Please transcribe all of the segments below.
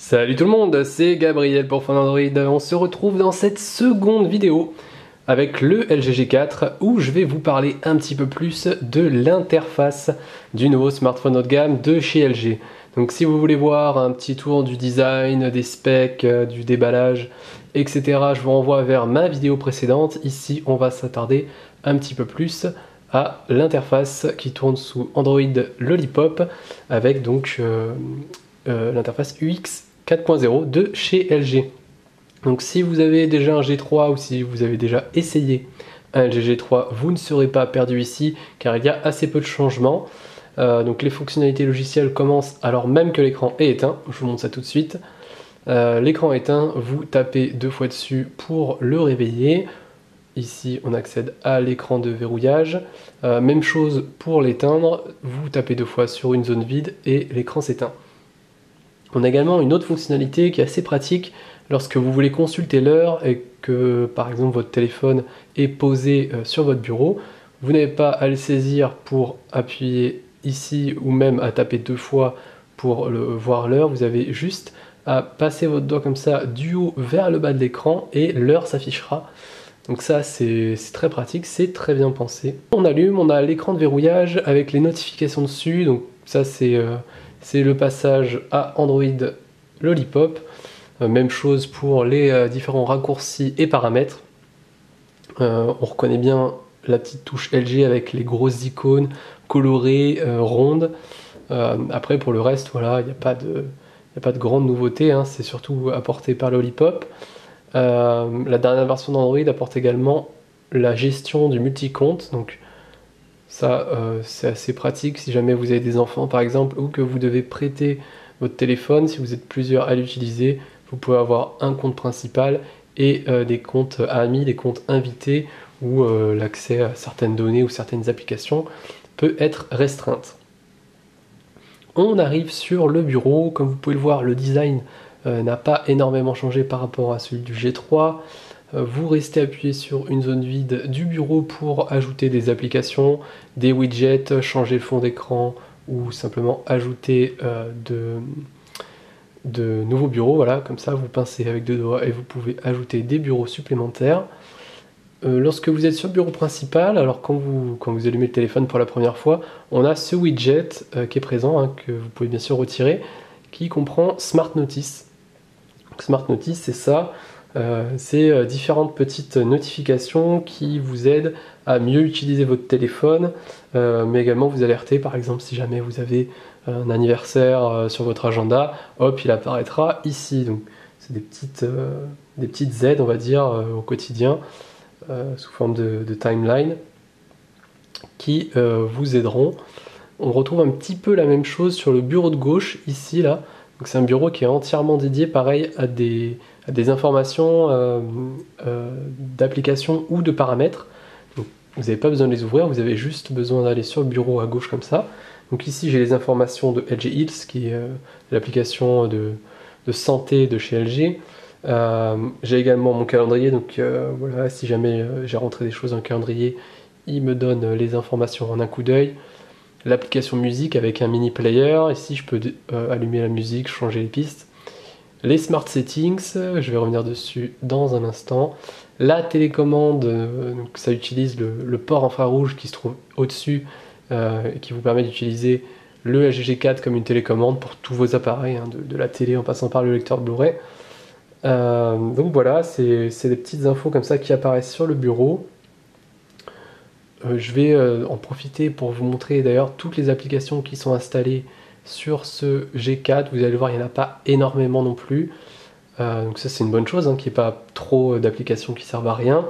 Salut tout le monde, c'est Gabriel pour Fan Android. On se retrouve dans cette seconde vidéo avec le LG G4 où je vais vous parler un petit peu plus de l'interface du nouveau smartphone haut de gamme de chez LG. Donc si vous voulez voir un petit tour du design, des specs, du déballage, etc., je vous renvoie vers ma vidéo précédente. Ici, on va s'attarder un petit peu plus à l'interface qui tourne sous Android Lollipop avec donc l'interface UX 4.0 de chez LG. Donc si vous avez déjà un G3 ou si vous avez déjà essayé un LG G3, vous ne serez pas perdu ici car il y a assez peu de changements. Donc les fonctionnalités logicielles commencent alors même que l'écran est éteint. Je vous montre ça tout de suite. L'écran éteint, vous tapez deux fois dessus pour le réveiller. Ici, on accède à l'écran de verrouillage. Même chose pour l'éteindre, vous tapez deux fois sur une zone vide et l'écran s'éteint. On a également une autre fonctionnalité qui est assez pratique lorsque vous voulez consulter l'heure et que par exemple votre téléphone est posé sur votre bureau. Vous n'avez pas à le saisir pour appuyer ici ou même à taper deux fois pour voir l'heure. Vous avez juste à passer votre doigt comme ça du haut vers le bas de l'écran et l'heure s'affichera. Donc ça c'est très pratique, c'est très bien pensé. On allume, on a l'écran de verrouillage avec les notifications dessus, donc ça c'est le passage à Android Lollipop. Même chose pour les différents raccourcis et paramètres. On reconnaît bien la petite touche LG avec les grosses icônes colorées, rondes. Après pour le reste, voilà, il n'y a pas de grande nouveauté, hein, c'est surtout apporté par Lollipop. La dernière version d'Android apporte également la gestion du multi-compte, donc ça c'est assez pratique si jamais vous avez des enfants par exemple ou que vous devez prêter votre téléphone, si vous êtes plusieurs à l'utiliser, vous pouvez avoir un compte principal et des comptes amis, des comptes invités où l'accès à certaines données ou certaines applications peut être restreinte. On arrive sur le bureau, comme vous pouvez le voir, le design n'a pas énormément changé par rapport à celui du G3. Vous restez appuyé sur une zone vide du bureau pour ajouter des applications, des widgets, changer le fond d'écran ou simplement ajouter de nouveaux bureaux. Voilà, comme ça vous pincez avec deux doigts et vous pouvez ajouter des bureaux supplémentaires. Lorsque vous êtes sur le bureau principal, alors quand vous allumez le téléphone pour la première fois, on a ce widget qui est présent, hein, que vous pouvez bien sûr retirer, qui comprend Smart Notice. Donc, Smart Notice, c'est ça, c'est différentes petites notifications qui vous aident à mieux utiliser votre téléphone, mais également vous alerter, par exemple, si jamais vous avez un anniversaire sur votre agenda, hop, il apparaîtra ici. Donc, c'est des petites aides, on va dire, au quotidien, sous forme de timeline, qui vous aideront. On retrouve un petit peu la même chose sur le bureau de gauche, ici, là. Donc c'est un bureau qui est entièrement dédié, pareil, à des informations d'applications ou de paramètres. Donc, vous n'avez pas besoin de les ouvrir, vous avez juste besoin d'aller sur le bureau à gauche comme ça. Donc ici j'ai les informations de LG Health, qui est l'application de santé de chez LG. J'ai également mon calendrier, donc voilà, si jamais j'ai rentré des choses dans le calendrier, il me donne les informations en un coup d'œil. L'application musique avec un mini player, ici je peux allumer la musique, changer les pistes. Les smart settings, je vais revenir dessus dans un instant. La télécommande, donc ça utilise le port infrarouge qui se trouve au-dessus, qui vous permet d'utiliser le LG G4 comme une télécommande pour tous vos appareils, hein, de la télé en passant par le lecteur Blu-ray. Donc voilà, c'est des petites infos comme ça qui apparaissent sur le bureau. Je vais en profiter pour vous montrer d'ailleurs toutes les applications qui sont installées sur ce G4. Vous allez le voir, il n'y en a pas énormément non plus. Donc ça c'est une bonne chose, hein, qu'il n'y ait pas trop d'applications qui servent à rien.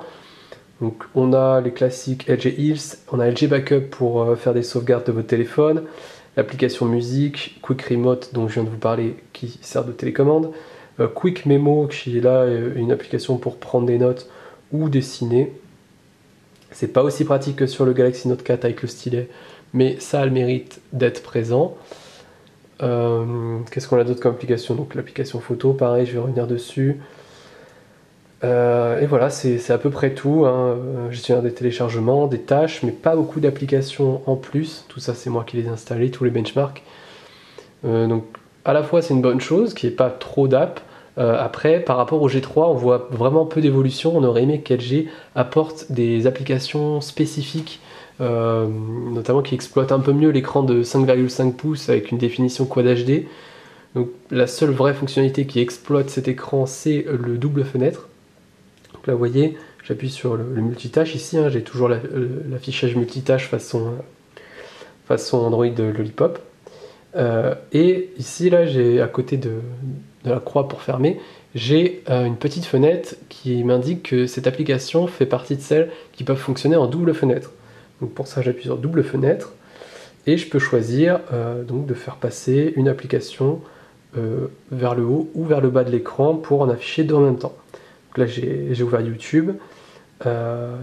Donc on a les classiques LG Health, on a LG Backup pour faire des sauvegardes de votre téléphone, l'application musique, Quick Remote dont je viens de vous parler qui sert de télécommande, Quick Memo qui est là une application pour prendre des notes ou dessiner. C'est pas aussi pratique que sur le Galaxy Note 4 avec le stylet, mais ça a le mérite d'être présent. Qu'est-ce qu'on a d'autre comme application? Donc l'application photo, pareil, je vais revenir dessus. Et voilà, c'est à peu près tout, hein. Gestionnaire des téléchargements, des tâches, mais pas beaucoup d'applications en plus. Tout ça, c'est moi qui les ai installées, tous les benchmarks. Donc à la fois c'est une bonne chose qu'il n'y ait pas trop d'app. Après, par rapport au G3, on voit vraiment peu d'évolution. On aurait aimé qu'LG apporte des applications spécifiques, notamment qui exploitent un peu mieux l'écran de 5,5 pouces avec une définition Quad HD. Donc la seule vraie fonctionnalité qui exploite cet écran, c'est le double fenêtre. Donc là, vous voyez, j'appuie sur le multitâche ici, hein, j'ai toujours l'affichage multitâche façon Android Lollipop. Et ici, là, j'ai à côté de la croix pour fermer, j'ai une petite fenêtre qui m'indique que cette application fait partie de celles qui peuvent fonctionner en double fenêtre. Donc pour ça, j'appuie sur double fenêtre et je peux choisir donc de faire passer une application vers le haut ou vers le bas de l'écran pour en afficher deux en même temps. Donc là, j'ai ouvert YouTube.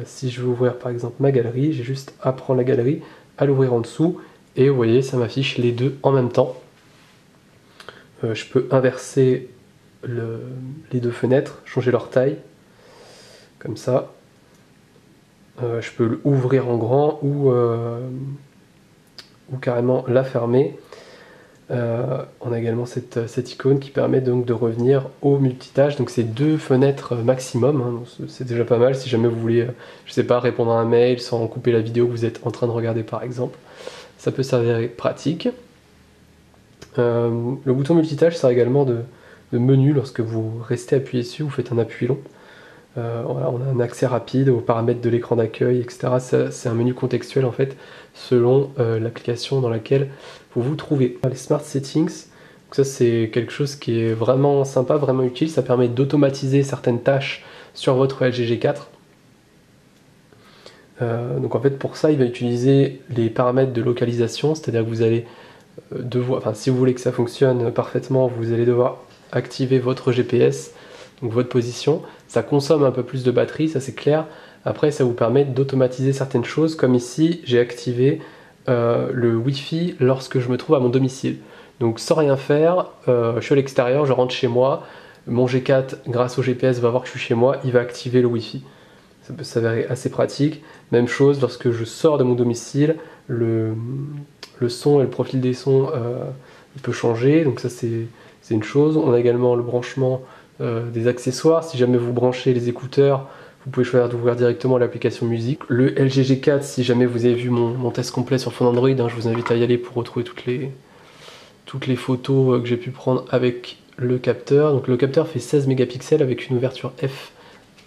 Si je veux ouvrir par exemple ma galerie, j'ai juste à prendre la galerie, à l'ouvrir en dessous, et vous voyez, ça m'affiche les deux en même temps. Je peux inverser les deux fenêtres, changer leur taille, comme ça. Je peux l'ouvrir en grand ou carrément la fermer. On a également cette icône qui permet donc de revenir au multitâche. Donc c'est deux fenêtres maximum, hein, c'est déjà pas mal si jamais vous voulez, je sais pas, répondre à un mail sans couper la vidéo que vous êtes en train de regarder par exemple. Ça peut s'avérer pratique. Le bouton multitâche sert également de menu lorsque vous restez appuyé dessus, vous faites un appui long. Voilà, on a un accès rapide aux paramètres de l'écran d'accueil, etc. C'est un menu contextuel en fait, selon l'application dans laquelle vous vous trouvez. Les Smart Settings, donc ça c'est quelque chose qui est vraiment sympa, vraiment utile. Ça permet d'automatiser certaines tâches sur votre LG G4. Donc en fait pour ça il va utiliser les paramètres de localisation, c'est-à-dire que vous allez devoir, si vous voulez que ça fonctionne parfaitement, vous allez devoir activer votre GPS, donc votre position. Ça consomme un peu plus de batterie, ça c'est clair. Après, ça vous permet d'automatiser certaines choses, comme ici, j'ai activé le Wi-Fi lorsque je me trouve à mon domicile. Donc sans rien faire, je suis à l'extérieur, je rentre chez moi, mon G4, grâce au GPS, va voir que je suis chez moi, il va activer le Wi-Fi. Ça peut s'avérer assez pratique. Même chose, lorsque je sors de mon domicile, le son et le profil des sons il peut changer, donc ça c'est une chose. On a également le branchement des accessoires. Si jamais vous branchez les écouteurs, vous pouvez choisir d'ouvrir directement l'application musique. Le LG G4, si jamais vous avez vu mon test complet sur fond Android, hein, je vous invite à y aller pour retrouver toutes les photos que j'ai pu prendre avec le capteur. Donc le capteur fait 16 mégapixels avec une ouverture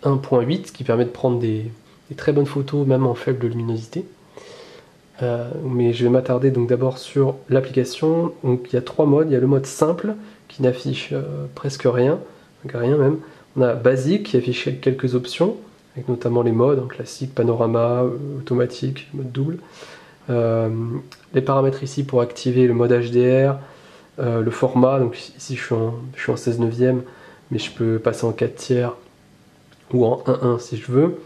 f1.8 qui permet de prendre des très bonnes photos même en faible luminosité. Mais je vais m'attarder donc d'abord sur l'application. Donc il y a trois modes. Il y a le mode simple qui n'affiche presque rien, donc rien même. On a basique qui affiche quelques options, avec notamment les modes, hein, classique, panorama, automatique, mode double. Les paramètres ici pour activer le mode HDR, le format, donc ici je suis en 16 neuvième, mais je peux passer en 4 tiers ou en 1.1 si je veux.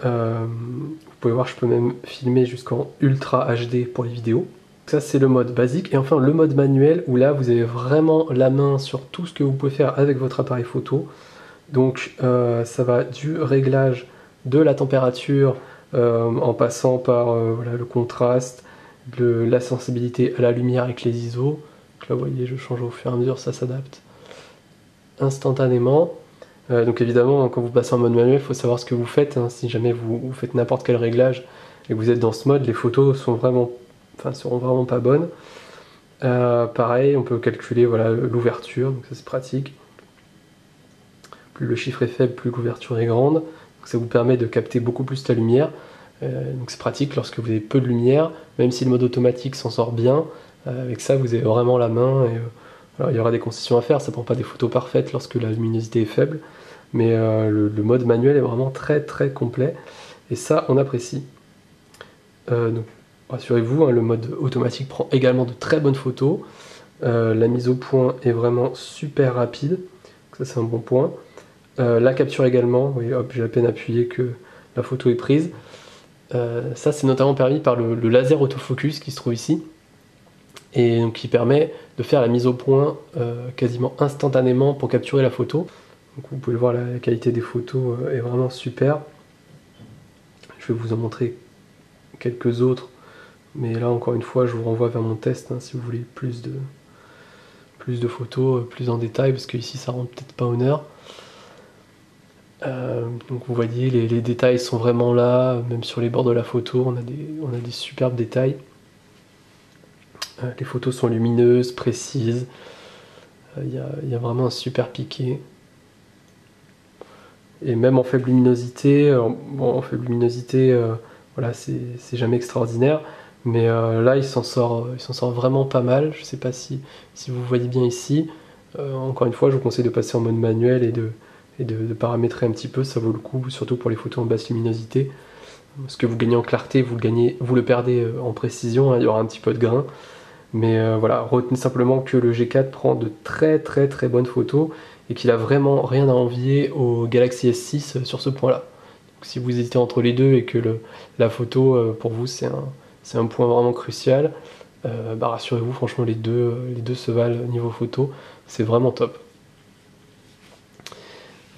Vous pouvez voir, je peux même filmer jusqu'en Ultra HD pour les vidéos. Ça c'est le mode basique. Et enfin le mode manuel où là vous avez vraiment la main sur tout ce que vous pouvez faire avec votre appareil photo. Donc ça va du réglage de la température en passant par voilà, le contraste, la sensibilité à la lumière avec les ISO. Donc là vous voyez, je change au fur et à mesure, ça s'adapte instantanément. Donc évidemment, quand vous passez en mode manuel, il faut savoir ce que vous faites. Hein. Si jamais vous faites n'importe quel réglage et que vous êtes dans ce mode, les photos seront vraiment pas bonnes. Pareil, on peut calculer voilà, l'ouverture, donc ça c'est pratique. Plus le chiffre est faible, plus l'ouverture est grande. Donc ça vous permet de capter beaucoup plus la lumière. Donc c'est pratique lorsque vous avez peu de lumière, même si le mode automatique s'en sort bien. Avec ça, vous avez vraiment la main. Et, alors, il y aura des concessions à faire, ça ne prend pas des photos parfaites lorsque la luminosité est faible. Mais le mode manuel est vraiment très très complet. Et ça, on apprécie. Donc, rassurez-vous, hein, le mode automatique prend également de très bonnes photos. La mise au point est vraiment super rapide. Donc ça, c'est un bon point. La capture également, oui, hop, j'ai à peine appuyé que la photo est prise. Ça c'est notamment permis par le laser autofocus qui se trouve ici et donc qui permet de faire la mise au point quasiment instantanément pour capturer la photo. Donc vous pouvez voir la qualité des photos est vraiment super. Je vais vous en montrer quelques autres, mais là encore une fois je vous renvoie vers mon test hein, si vous voulez plus plus de photos, plus en détail, parce que ici ça rend peut-être pas honneur. Donc vous voyez, les détails sont vraiment là, même sur les bords de la photo, on a des superbes détails. Les photos sont lumineuses, précises, y a vraiment un super piqué. Et même en faible luminosité, voilà, c'est jamais extraordinaire, mais là il s'en sort vraiment pas mal. Je sais pas si vous voyez bien ici. Encore une fois, je vous conseille de passer en mode manuel et de paramétrer un petit peu, ça vaut le coup, surtout pour les photos en basse luminosité. Ce que vous gagnez en clarté, vous le perdez en précision, hein, il y aura un petit peu de grain. Mais voilà, retenez simplement que le G4 prend de très bonnes photos et qu'il a vraiment rien à envier au Galaxy S6 sur ce point-là. Si vous hésitez entre les deux et que la photo pour vous c'est un point vraiment crucial, bah rassurez-vous, franchement les deux se valent niveau photo, c'est vraiment top.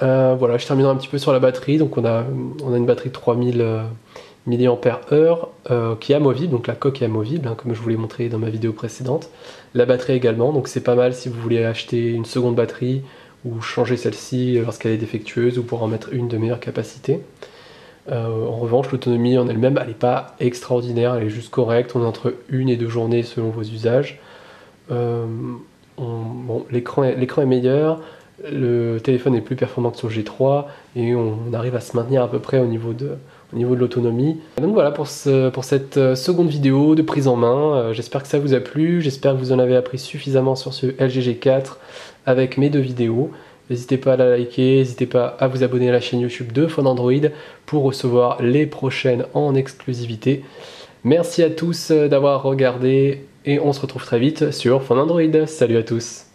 Voilà, je terminerai un petit peu sur la batterie. Donc on a une batterie de 3000 mAh qui est amovible, donc la coque est amovible, hein, comme je vous l'ai montré dans ma vidéo précédente. La batterie également, donc c'est pas mal si vous voulez acheter une seconde batterie ou changer celle-ci lorsqu'elle est défectueuse ou pour en mettre une de meilleure capacité. En revanche, l'autonomie en elle-même, elle n'est pas extraordinaire, elle est juste correcte, on est entre 1 et 2 journées selon vos usages. Bon, l'écran est meilleur, le téléphone est plus performant que sur G3 et on arrive à se maintenir à peu près au niveau de l'autonomie. Donc voilà pour cette seconde vidéo de prise en main. J'espère que ça vous a plu, j'espère que vous en avez appris suffisamment sur ce LG G4 avec mes deux vidéos. N'hésitez pas à la liker, n'hésitez pas à vous abonner à la chaîne YouTube de Phone Android pour recevoir les prochaines en exclusivité. Merci à tous d'avoir regardé et on se retrouve très vite sur Phone Android. Salut à tous!